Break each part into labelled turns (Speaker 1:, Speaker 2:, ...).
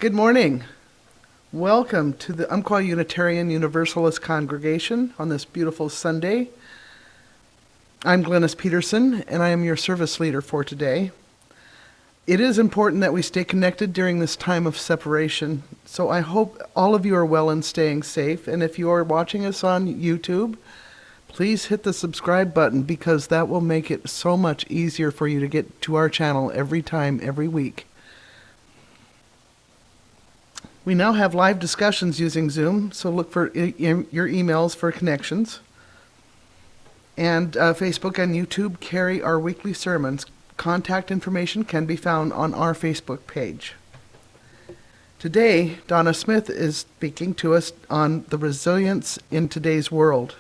Speaker 1: Good morning. Welcome to the Umpqua Unitarian Universalist Congregation on this beautiful Sunday. I'm Glennis Peterson, and I am your service leader for today. It is important that we stay connected during this time of separation, so I hope all of you are well and staying safe. And if you are watching us on YouTube, please hit the subscribe button because that will make it so much easier for you to get to our channel every time, every week. We now have live discussions using Zoom, so look for your emails for connections. And Facebook and YouTube carry our weekly sermons. Contact information can be found on our Facebook page. Today, Donna Smith is speaking to us on the resilience in today's world.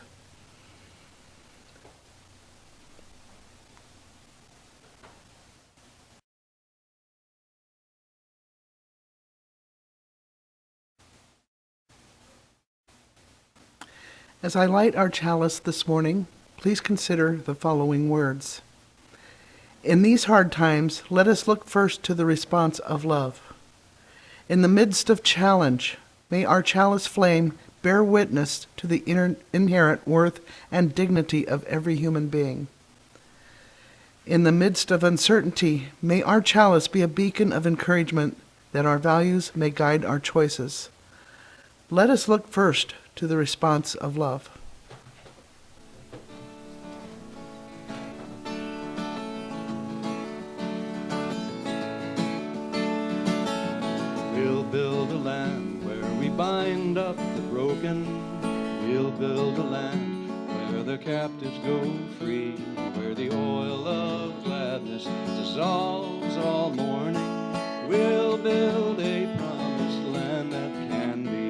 Speaker 1: As I light our chalice this morning, please consider the following words. In these hard times, let us look first to the response of love. In the midst of challenge, may our chalice flame bear witness to the inherent worth and dignity of every human being. In the midst of uncertainty, may our chalice be a beacon of encouragement that our values may guide our choices. Let us look first to the response of love.
Speaker 2: We'll build a land where we bind up the broken. We'll build a land where the captives go free, where the oil of gladness dissolves all mourning. We'll build a promised land that can be.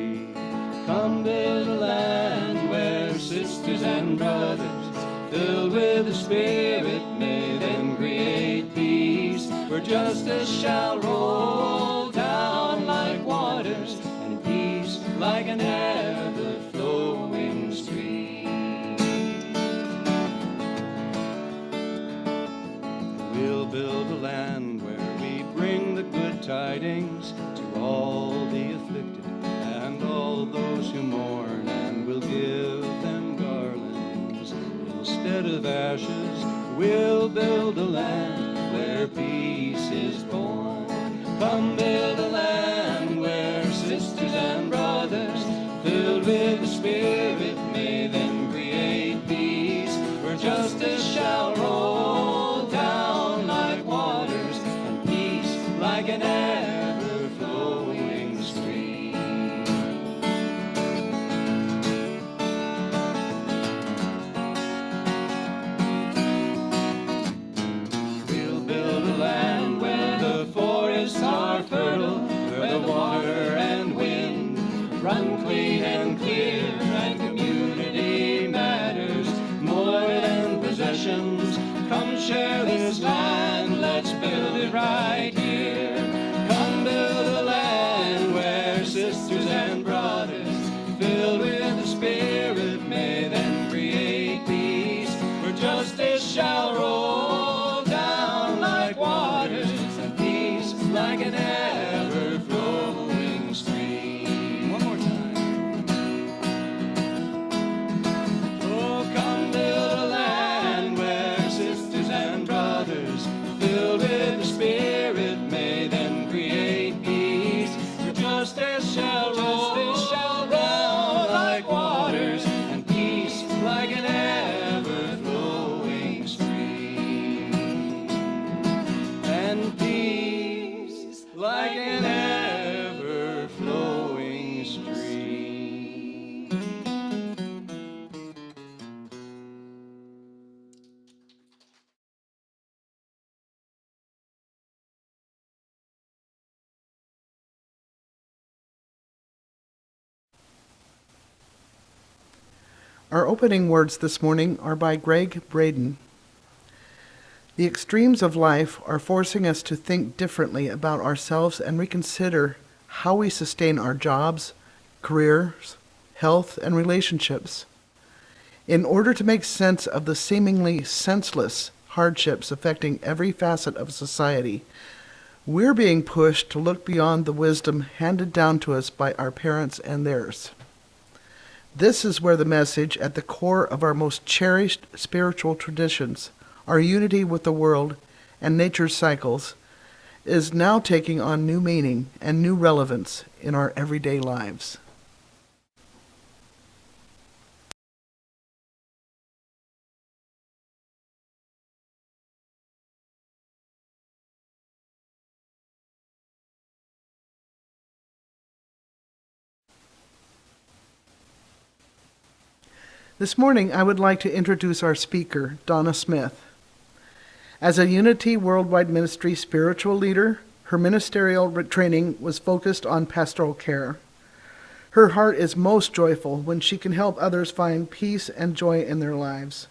Speaker 2: Come build a land where sisters and brothers, filled with the Spirit, may then create peace, where justice shall roll down like waters, and peace like an ever-flowing stream. We'll build a land where we bring the good tidings to all the afflicted and all those who mourn, and we'll give them garlands instead of ashes. We'll build a land where peace is born. Come build a land where sisters and brothers, filled with the Spirit, may then create peace, where justice shall roll down like waters, and peace like an ever-flowing stream. We'll build a land where the forests are fertile, where the water and wind run clean and clear, and community matters more than possessions. Come share this land, let's build it right here. Come build a land where sisters and brothers, filled with the Spirit, may then create peace, where justice shall roll down like waters, and peace like an ever-flowing stream. One more time. Oh, come build a land where sisters and brothers, filled with the Spirit, may then create peace, where justice shall roll down like waters, and peace like an ever-flowing stream. And peace like an ever-flowing stream.
Speaker 1: Our opening words this morning are by Greg Braden. The extremes of life are forcing us to think differently about ourselves and reconsider how we sustain our jobs, careers, health, and relationships. In order to make sense of the seemingly senseless hardships affecting every facet of society, We're being pushed to look beyond the wisdom handed down to us by our parents and theirs. This is where the message at the core of our most cherished spiritual traditions, our unity with the world and nature's cycles, is now taking on new meaning and new relevance in our everyday lives. This morning, I would like to introduce our speaker, Donna Smith. As a Unity Worldwide Ministry spiritual leader, her ministerial training was focused on pastoral care. Her heart is most joyful when she can help others find peace and joy in their lives.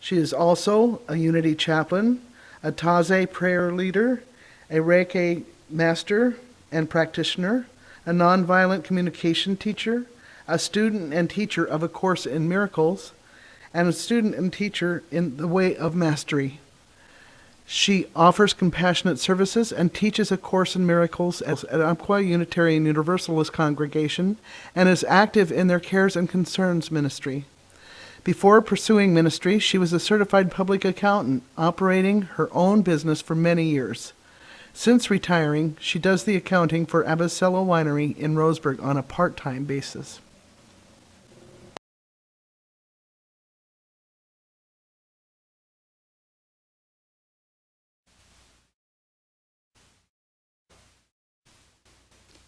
Speaker 1: She is also a Unity chaplain, a Taze prayer leader, a Reiki master and practitioner, a nonviolent communication teacher, a student and teacher of A Course in Miracles, and a student and teacher in The Way of Mastery. She offers compassionate services and teaches A Course in Miracles at Umpqua Unitarian Universalist congregation and is active in their Cares and Concerns ministry. Before pursuing ministry, she was a certified public accountant, operating her own business for many years. Since retiring, she does the accounting for Abicello Winery in Roseburg on a part-time basis.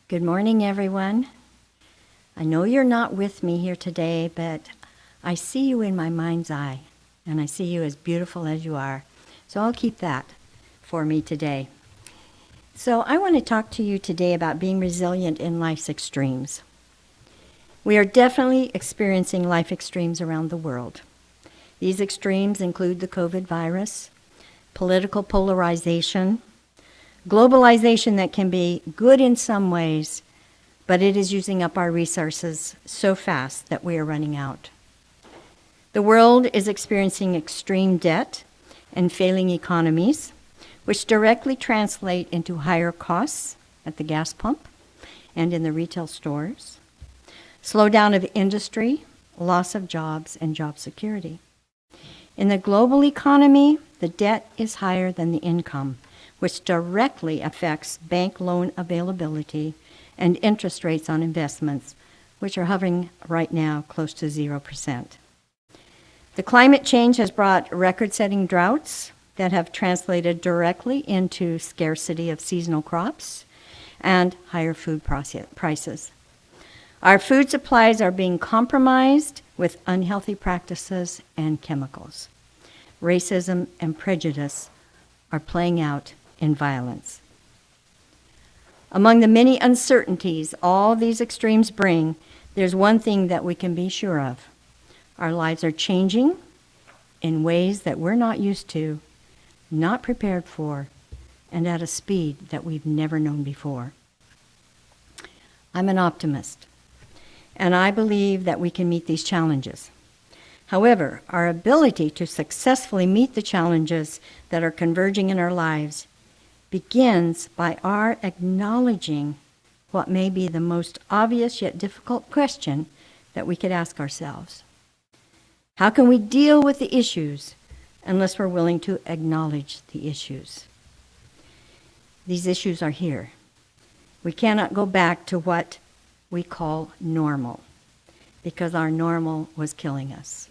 Speaker 3: Good morning, everyone. I know you're not with me here today, but I see you in my mind's eye, and I see you as beautiful as you are. So I'll keep that for me today. So I want to talk to you today about being resilient in life's extremes. We are definitely experiencing life extremes around the world. These extremes include the COVID virus, political polarization, globalization that can be good in some ways, but it is using up our resources so fast that we are running out. The world is experiencing extreme debt and failing economies, which directly translate into higher costs at the gas pump and in the retail stores, slowdown of industry, loss of jobs, and job security. In the global economy, the debt is higher than the income, which directly affects bank loan availability and interest rates on investments, which are hovering right now close to 0%. The climate change has brought record-setting droughts that have translated directly into scarcity of seasonal crops and higher food prices. Our food supplies are being compromised with unhealthy practices and chemicals. Racism and prejudice are playing out in violence. Among the many uncertainties all these extremes bring, there's one thing that we can be sure of. Our lives are changing in ways that we're not used to, not prepared for, and at a speed that we've never known before. I'm an optimist, and I believe that we can meet these challenges. However, our ability to successfully meet the challenges that are converging in our lives begins by our acknowledging what may be the most obvious yet difficult question that we could ask ourselves. How can we deal with the issues unless we're willing to acknowledge the issues? These issues are here. We cannot go back to what we call normal, because our normal was killing us.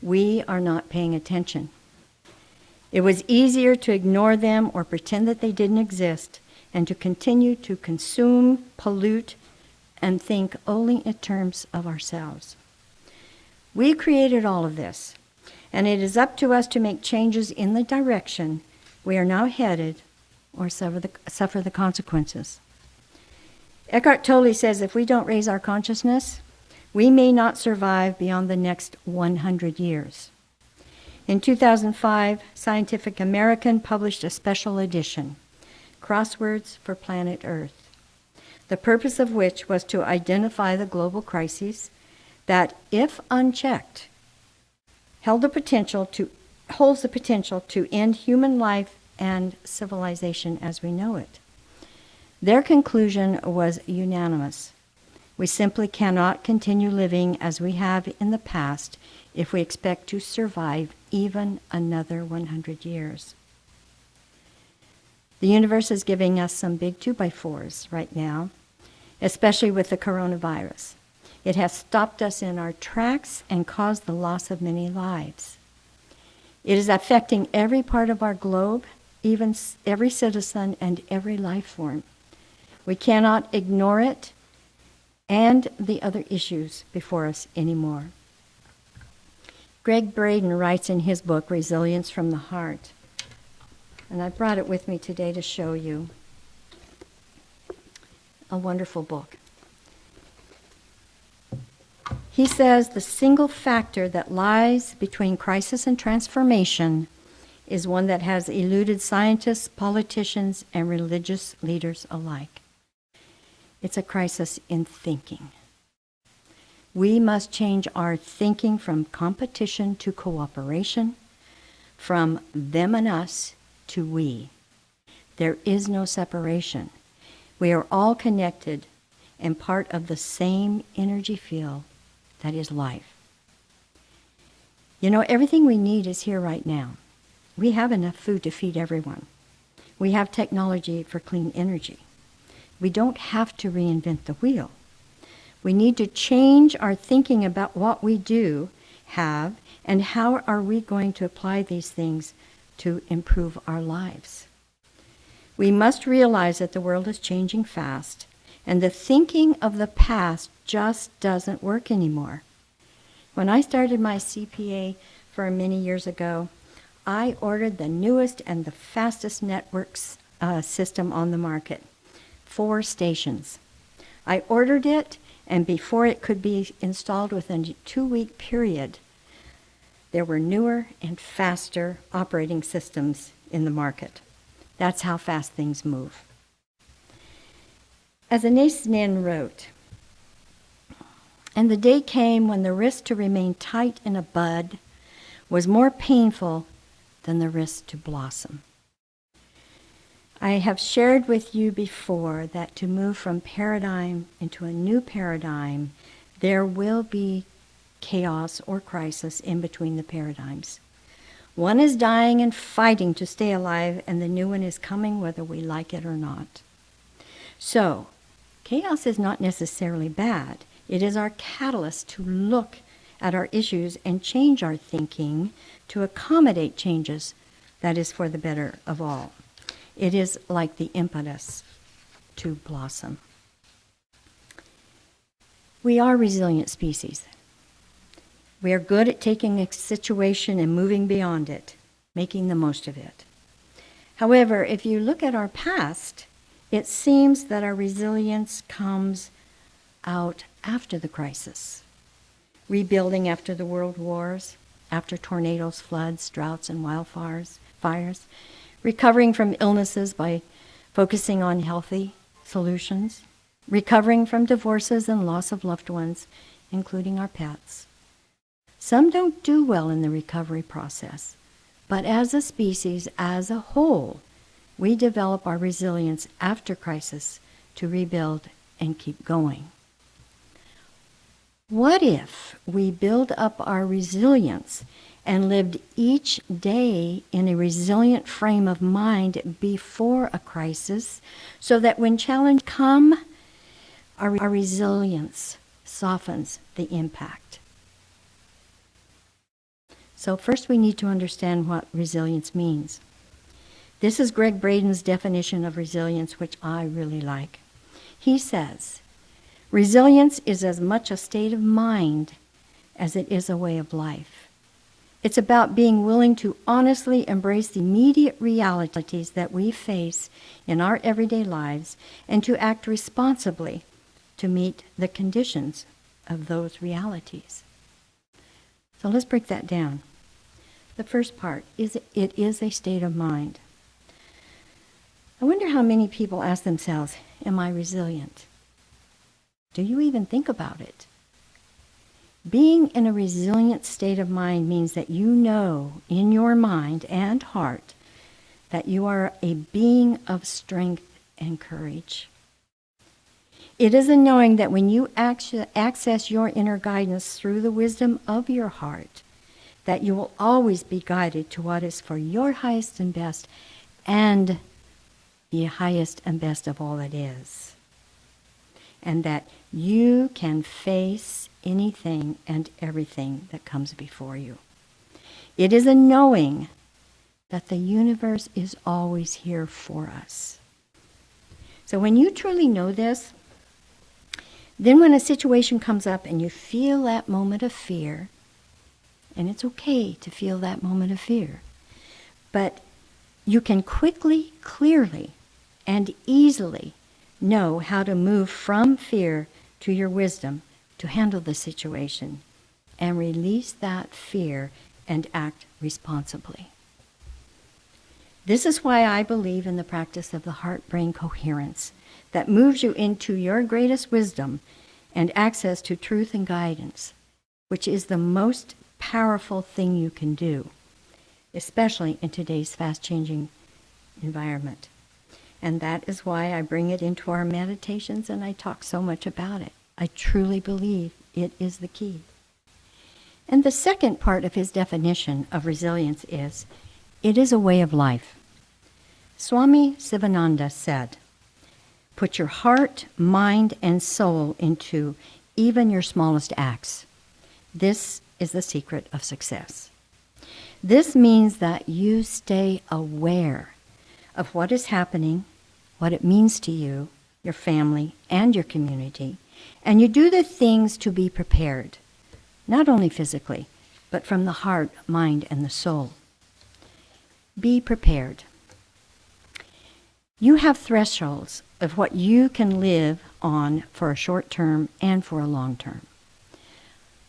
Speaker 3: We are not paying attention. It was easier to ignore them or pretend that they didn't exist and to continue to consume, pollute, and think only in terms of ourselves. We created all of this, and it is up to us to make changes in the direction we are now headed or suffer the consequences. Eckhart Tolle says if we don't raise our consciousness, we may not survive beyond the next 100 years. In 2005, Scientific American published a special edition, Crosswords for Planet Earth, the purpose of which was to identify the global crises that, if unchecked, holds the potential to end human life and civilization as we know it. Their conclusion was unanimous. We simply cannot continue living as we have in the past if we expect to survive even another 100 years. The universe is giving us some big 2x4s right now, especially with the coronavirus. It has stopped us in our tracks and caused the loss of many lives. It is affecting every part of our globe, even every citizen and every life form. We cannot ignore it and the other issues before us anymore. Greg Braden writes in his book, Resilience from the Heart, and I brought it with me today to show you. A wonderful book. He says the single factor that lies between crisis and transformation is one that has eluded scientists, politicians, and religious leaders alike. It's a crisis in thinking. We must change our thinking from competition to cooperation, from them and us to we. There is no separation. We are all connected and part of the same energy field that is life. You know, everything we need is here right now. We have enough food to feed everyone. We have technology for clean energy. We don't have to reinvent the wheel. We need to change our thinking about what we do have and how are we going to apply these things to improve our lives. We must realize that the world is changing fast, and the thinking of the past just doesn't work anymore. When I started my CPA for many years ago, I ordered the newest and the fastest networks system on the market, 4 stations. I ordered it, and before it could be installed within a 2-week period, there were newer and faster operating systems in the market. That's how fast things move. As Anais Nin wrote, and the day came when the risk to remain tight in a bud was more painful than the risk to blossom. I have shared with you before that to move from paradigm into a new paradigm, there will be chaos or crisis in between the paradigms. One is dying and fighting to stay alive, and the new one is coming whether we like it or not. So, chaos is not necessarily bad. It is our catalyst to look at our issues and change our thinking to accommodate changes that is for the better of all. It is like the impetus to blossom. We are resilient species. We are good at taking a situation and moving beyond it, making the most of it. However, if you look at our past, it seems that our resilience comes out after the crisis. Rebuilding after the world wars, after tornadoes, floods, droughts, and wildfires, recovering from illnesses by focusing on healthy solutions, recovering from divorces and loss of loved ones, including our pets. Some don't do well in the recovery process, but as a species, as a whole, we develop our resilience after crisis to rebuild and keep going. What if we build up our resilience and lived each day in a resilient frame of mind before a crisis, so that when challenge come, our resilience softens the impact? So first we need to understand what resilience means. This is Greg Braden's definition of resilience, which I really like. He says, resilience is as much a state of mind as it is a way of life. It's about being willing to honestly embrace the immediate realities that we face in our everyday lives and to act responsibly to meet the conditions of those realities. So let's break that down. The first part is it is a state of mind. I wonder how many people ask themselves, am I resilient? Do you even think about it? Being in a resilient state of mind means that you know in your mind and heart that you are a being of strength and courage. It is a knowing that when you access your inner guidance through the wisdom of your heart, that you will always be guided to what is for your highest and best, and the highest and best of all that is. And that you can face anything and everything that comes before you. It is a knowing that the universe is always here for us. So when you truly know this, then when a situation comes up and you feel that moment of fear, and it's okay to feel that moment of fear, but you can quickly, clearly, and easily know how to move from fear to your wisdom to handle the situation and release that fear and act responsibly. This is why I believe in the practice of the heart-brain coherence that moves you into your greatest wisdom and access to truth and guidance, which is the most powerful thing you can do, especially in today's fast-changing environment. And that is why I bring it into our meditations and I talk so much about it. I truly believe it is the key. And the second part of his definition of resilience is, it is a way of life. Swami Sivananda said, put your heart, mind, and soul into even your smallest acts. This is the secret of success. This means that you stay aware of what is happening, what it means to you, your family, and your community, and you do the things to be prepared, not only physically, but from the heart, mind, and the soul. Be prepared. You have thresholds of what you can live on for a short term and for a long term.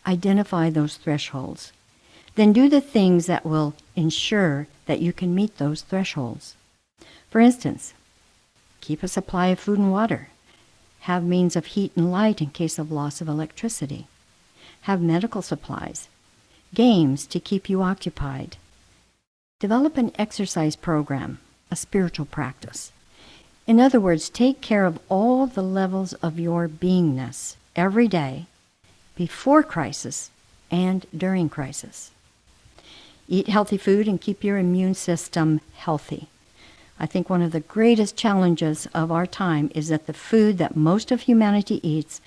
Speaker 3: Identify those thresholds. Then do the things that will ensure that you can meet those thresholds. For instance, keep a supply of food and water. Have means of heat and light in case of loss of electricity. Have medical supplies. Games to keep you occupied. Develop an exercise program, a spiritual practice. In other words, take care of all the levels of your beingness every day, before crisis and during crisis. Eat healthy food and keep your immune system healthy. I think one of the greatest challenges of our time is that the food that most of humanity eats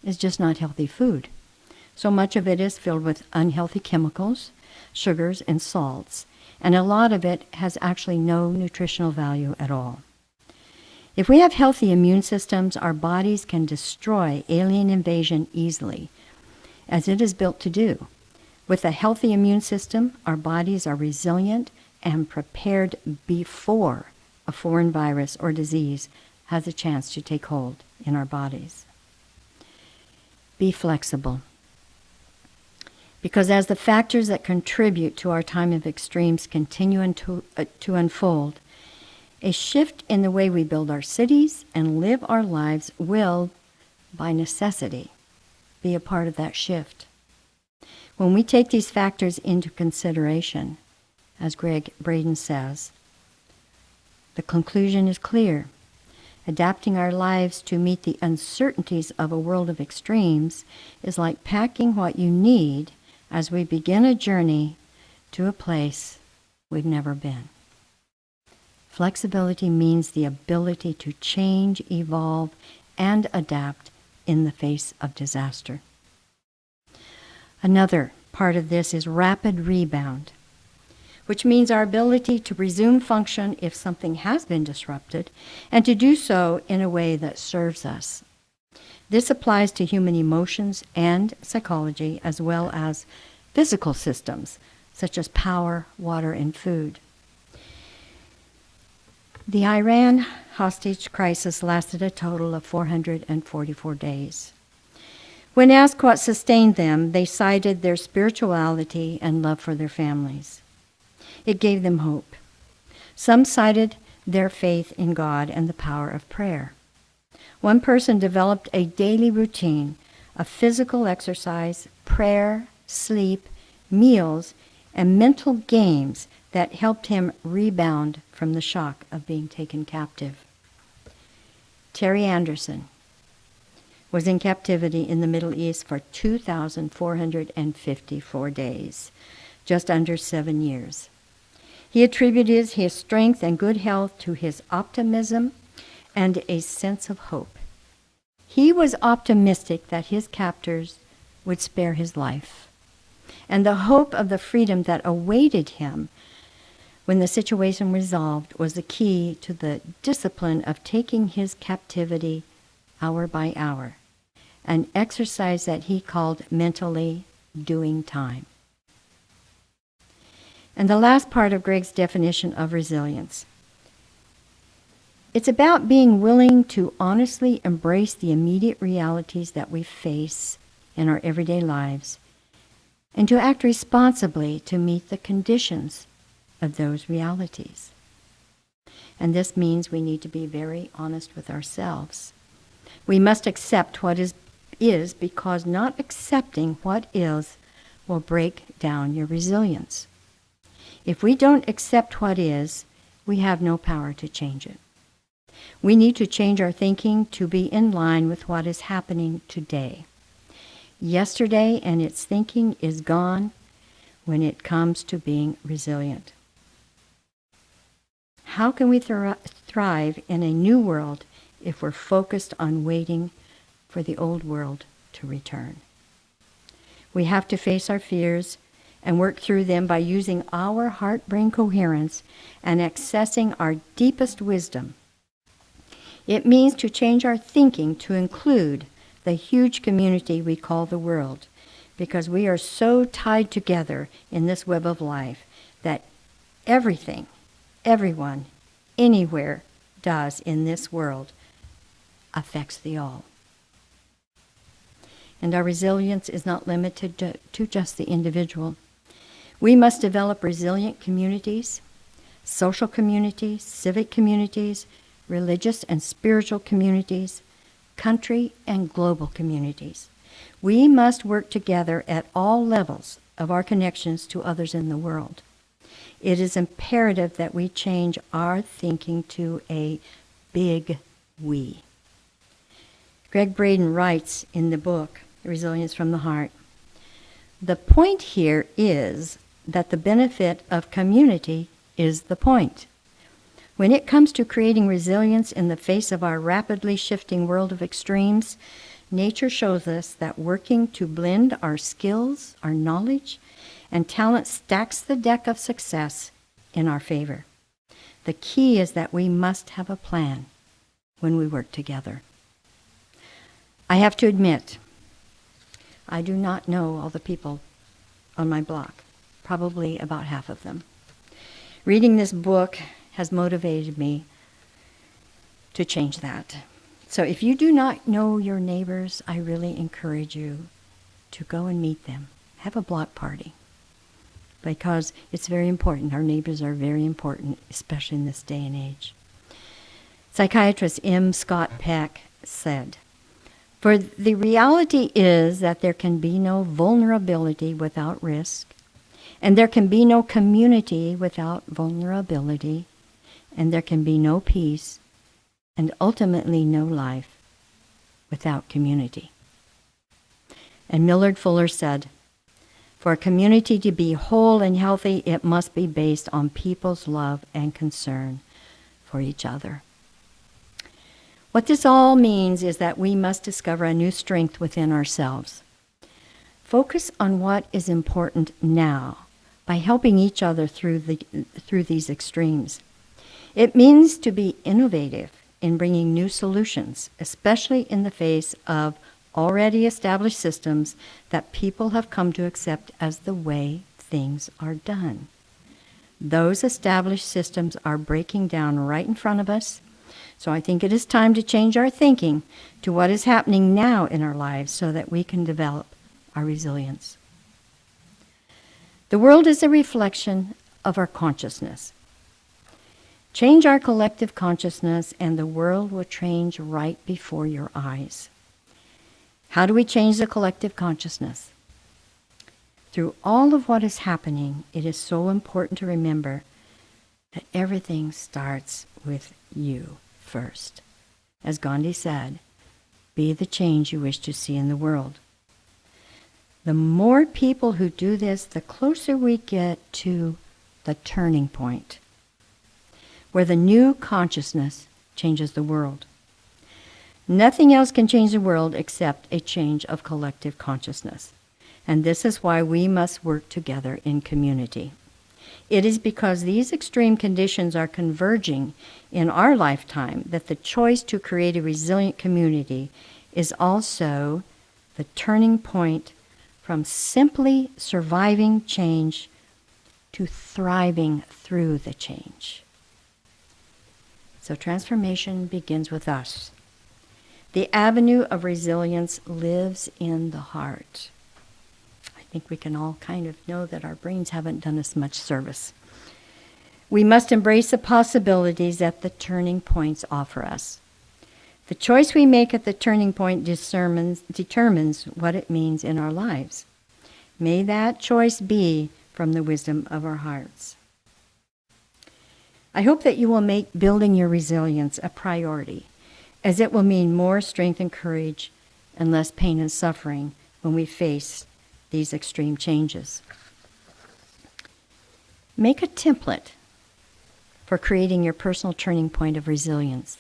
Speaker 3: is just not healthy food. So much of it is filled with unhealthy chemicals, sugars, and salts, and a lot of it has actually no nutritional value at all. If we have healthy immune systems, our bodies can destroy alien invasion easily, as it is built to do. With a healthy immune system, our bodies are resilient and prepared before a foreign virus or disease has a chance to take hold in our bodies. Be flexible. Because as the factors that contribute to our time of extremes continue to unfold, a shift in the way we build our cities and live our lives will, by necessity, be a part of that shift. When we take these factors into consideration, as Greg Braden says, the conclusion is clear. Adapting our lives to meet the uncertainties of a world of extremes is like packing what you need as we begin a journey to a place we've never been. Flexibility means the ability to change, evolve, and adapt in the face of disaster. Another part of this is rapid rebound, which means our ability to resume function if something has been disrupted, and to do so in a way that serves us. This applies to human emotions and psychology, as well as physical systems, such as power, water, and food. The Iran hostage crisis lasted a total of 444 days. When asked what sustained them, they cited their spirituality and love for their families. It gave them hope. Some cited their faith in God and the power of prayer. One person developed a daily routine of physical exercise, prayer, sleep, meals, and mental games that helped him rebound from the shock of being taken captive. Terry Anderson was in captivity in the Middle East for 2,454 days, just under 7 years. He attributed his strength and good health to his optimism and a sense of hope. He was optimistic that his captors would spare his life, and the hope of the freedom that awaited him when the situation resolved was the key to the discipline of taking his captivity hour by hour, an exercise that he called mentally doing time. And the last part of Greg's definition of resilience. It's about being willing to honestly embrace the immediate realities that we face in our everyday lives and to act responsibly to meet the conditions of those realities. And this means we need to be very honest with ourselves. We must accept what is because not accepting what is will break down your resilience. If we don't accept what is, we have no power to change it. We need to change our thinking to be in line with what is happening today. Yesterday and its thinking is gone when it comes to being resilient. How can we thrive in a new world if we're focused on waiting for the old world to return? We have to face our fears and work through them by using our heart-brain coherence and accessing our deepest wisdom. It means to change our thinking to include the huge community we call the world, because we are so tied together in this web of life that everything, everyone, anywhere does in this world affects the all. And our resilience is not limited to just the individual. We must develop resilient communities, social communities, civic communities, religious and spiritual communities, country and global communities. We must work together at all levels of our connections to others in the world. It is imperative that we change our thinking to a big we. Greg Braden writes in the book, Resilience from the Heart, the point here is that the benefit of community is the point. When it comes to creating resilience in the face of our rapidly shifting world of extremes, nature shows us that working to blend our skills, our knowledge, and talent stacks the deck of success in our favor. The key is that we must have a plan when we work together. I have to admit, I do not know all the people on my block, probably about half of them. Reading this book has motivated me to change that. So if you do not know your neighbors, I really encourage you to go and meet them. Have a block party, because it's very important. Our neighbors are very important, especially in this day and age. Psychiatrist M. Scott Peck said, "For the reality is that there can be no vulnerability without risk, and there can be no community without vulnerability, and there can be no peace, and ultimately no life without community." And Millard Fuller said, "For a community to be whole and healthy, it must be based on people's love and concern for each other." What this all means is that we must discover a new strength within ourselves. Focus on what is important now by helping each other through these extremes. It means to be innovative in bringing new solutions, especially in the face of already established systems that people have come to accept as the way things are done. Those established systems are breaking down right in front of us, so I think it is time to change our thinking to what is happening now in our lives so that we can develop our resilience. The world is a reflection of our consciousness. Change our collective consciousness and the world will change right before your eyes. How do we change the collective consciousness? Through all of what is happening, it is so important to remember that everything starts with you first. As Gandhi said, be the change you wish to see in the world. The more people who do this, the closer we get to the turning point, where the new consciousness changes the world. Nothing else can change the world except a change of collective consciousness. And this is why we must work together in community. It is because these extreme conditions are converging in our lifetime that the choice to create a resilient community is also the turning point from simply surviving change to thriving through the change. So transformation begins with us. The avenue of resilience lives in the heart. I think we can all kind of know that our brains haven't done us much service. We must embrace the possibilities that the turning points offer us. The choice we make at the turning point determines what it means in our lives. May that choice be from the wisdom of our hearts. I hope that you will make building your resilience a priority, as it will mean more strength and courage and less pain and suffering when we face these extreme changes. Make a template for creating your personal turning point of resilience.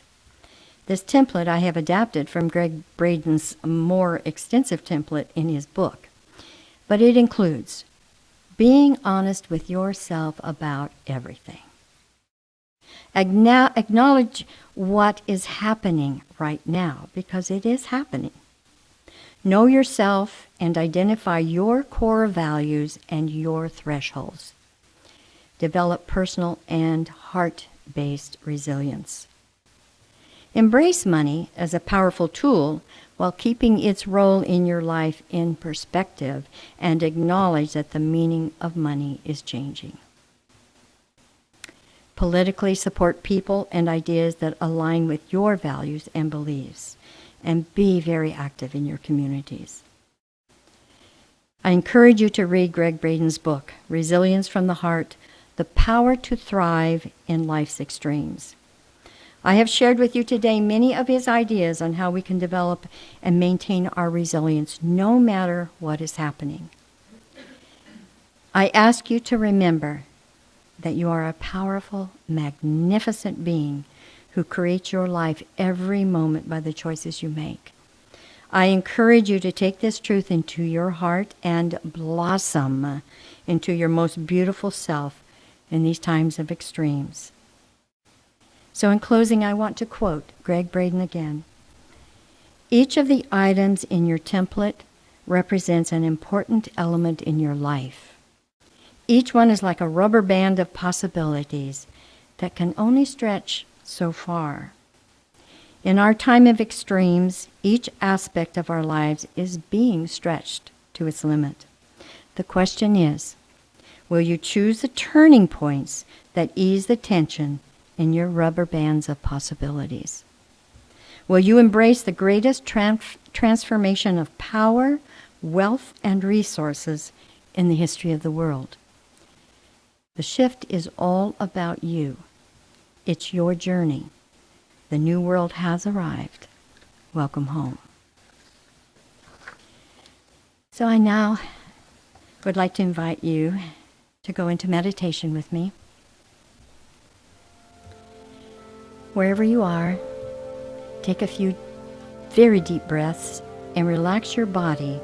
Speaker 3: This template I have adapted from Greg Braden's more extensive template in his book, but it includes being honest with yourself about everything. Acknowledge what is happening right now, because it is happening. Know yourself and identify your core values and your thresholds. Develop personal and heart-based resilience. Embrace money as a powerful tool while keeping its role in your life in perspective, and acknowledge that the meaning of money is changing. Politically support people and ideas that align with your values and beliefs, and be very active in your communities. I encourage you to read Greg Braden's book, Resilience from the Heart: The Power to Thrive in Life's Extremes. I have shared with you today many of his ideas on how we can develop and maintain our resilience no matter what is happening. I ask you to remember that you are a powerful, magnificent being who creates your life every moment by the choices you make. I encourage you to take this truth into your heart and blossom into your most beautiful self in these times of extremes. So in closing, I want to quote Greg Braden again. Each of the items in your template represents an important element in your life. Each one is like a rubber band of possibilities that can only stretch so far. In our time of extremes, each aspect of our lives is being stretched to its limit. The question is, will you choose the turning points that ease the tension in your rubber bands of possibilities? Will you embrace the greatest transformation of power, wealth, and resources in the history of the world? The shift is all about you. It's your journey. The new world has arrived. Welcome home. So I now would like to invite you to go into meditation with me. Wherever you are, take a few very deep breaths and relax your body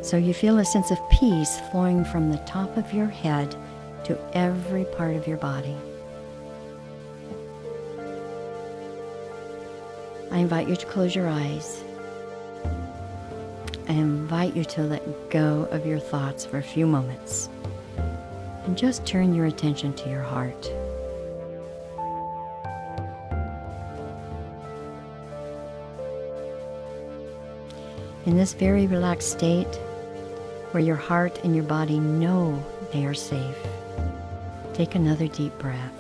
Speaker 3: so you feel a sense of peace flowing from the top of your head to every part of your body. I invite you to close your eyes. I invite you to let go of your thoughts for a few moments and just turn your attention to your heart. In this very relaxed state, where your heart and your body know they are safe, take another deep breath.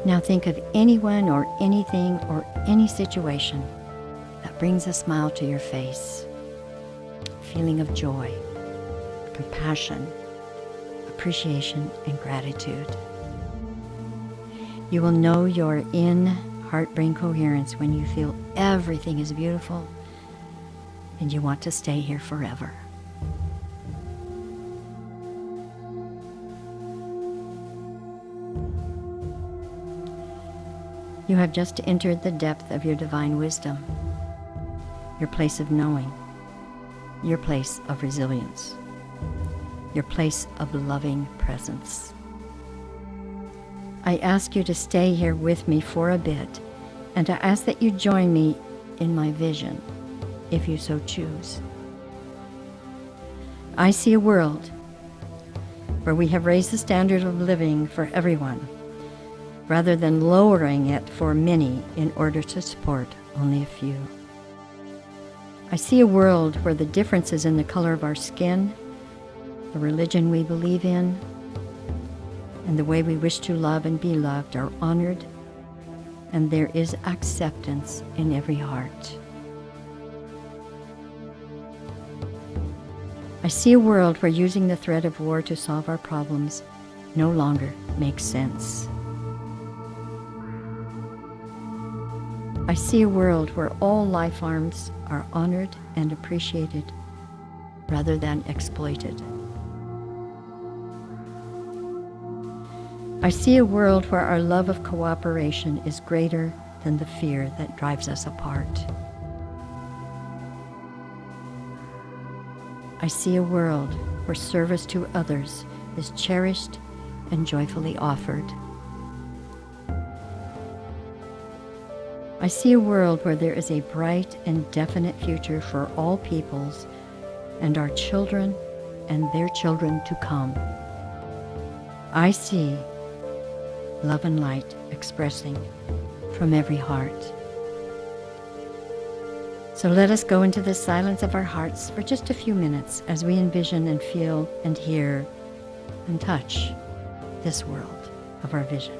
Speaker 3: Now think of anyone or anything or any situation that brings a smile to your face, a feeling of joy, compassion, appreciation, and gratitude. You will know you're in heart-brain coherence when you feel everything is beautiful and you want to stay here forever. You have just entered the depth of your divine wisdom, your place of knowing, your place of resilience, your place of loving presence. I ask you to stay here with me for a bit, and I ask that you join me in my vision, if you so choose. I see a world where we have raised the standard of living for everyone, rather than lowering it for many in order to support only a few. I see a world where the differences in the color of our skin, the religion we believe in, and the way we wish to love and be loved are honored, and there is acceptance in every heart. I see a world where using the threat of war to solve our problems no longer makes sense. I see a world where all life forms are honored and appreciated rather than exploited. I see a world where our love of cooperation is greater than the fear that drives us apart. I see a world where service to others is cherished and joyfully offered. I see a world where there is a bright and definite future for all peoples and our children and their children to come. I see love and light expressing from every heart. So let us go into the silence of our hearts for just a few minutes as we envision and feel and hear and touch this world of our vision.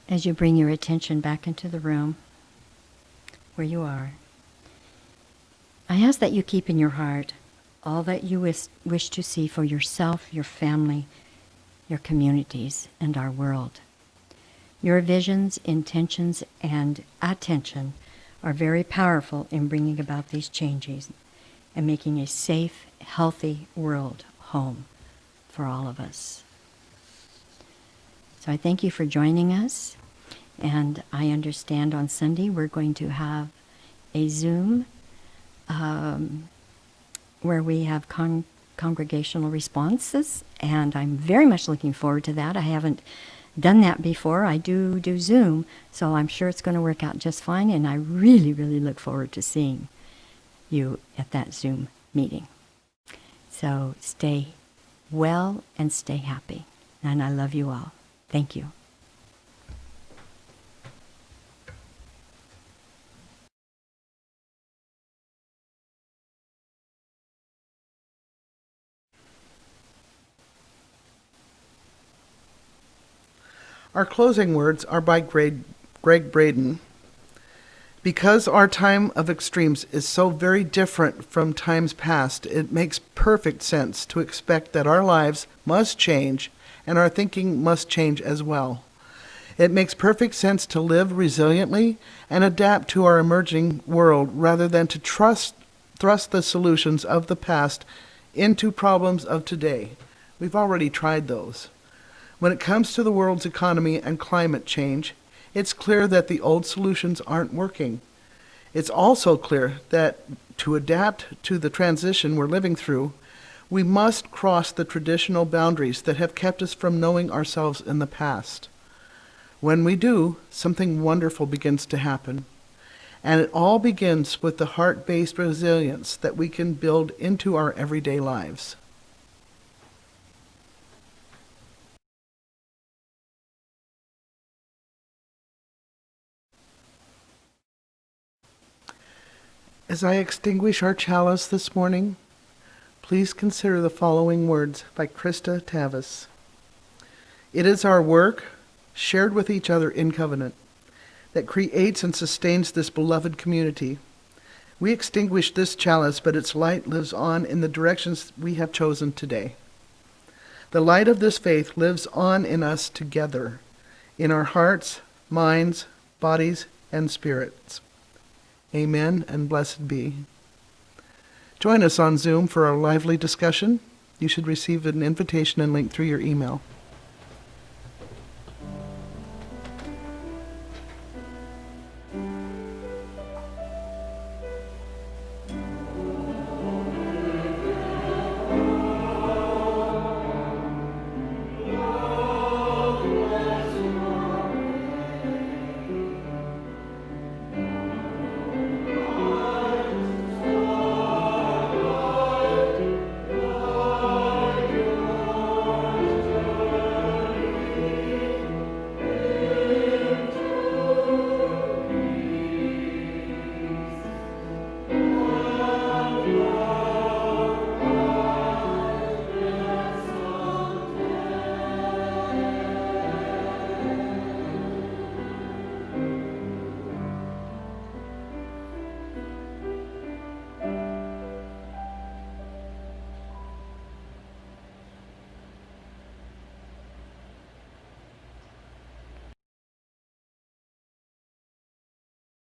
Speaker 3: As you bring your attention back into the room where you are, I ask that you keep in your heart all that you wish to see for yourself, your family, your communities, and our world. Your visions, intentions, and attention are very powerful in bringing about these changes and making a safe, healthy world home for all of us. So I thank you for joining us. And I understand on Sunday we're going to have a Zoom where we have congregational responses, and I'm very much looking forward to that. I haven't done that before. I do Zoom, so I'm sure it's going to work out just fine, and I really, really look forward to seeing you at that Zoom meeting. So stay well and stay happy, and I love you all. Thank you.
Speaker 1: Our closing words are by Greg Braden. Because our time of extremes is so very different from times past, it makes perfect sense to expect that our lives must change and our thinking must change as well. It makes perfect sense to live resiliently and adapt to our emerging world rather than to thrust the solutions of the past into problems of today. We've already tried those. When it comes to the world's economy and climate change, it's clear that the old solutions aren't working. It's also clear that to adapt to the transition we're living through, we must cross the traditional boundaries that have kept us from knowing ourselves in the past. When we do, something wonderful begins to happen. And it all begins with the heart-based resilience that we can build into our everyday lives. As I extinguish our chalice this morning, please consider the following words by Krista Tavis. It is our work, shared with each other in covenant, that creates and sustains this beloved community. We extinguish this chalice, but its light lives on in the directions we have chosen today. The light of this faith lives on in us together, in our hearts, minds, bodies, and spirits. Amen and blessed be. Join us on Zoom for our lively discussion. You should receive an invitation and link through your email.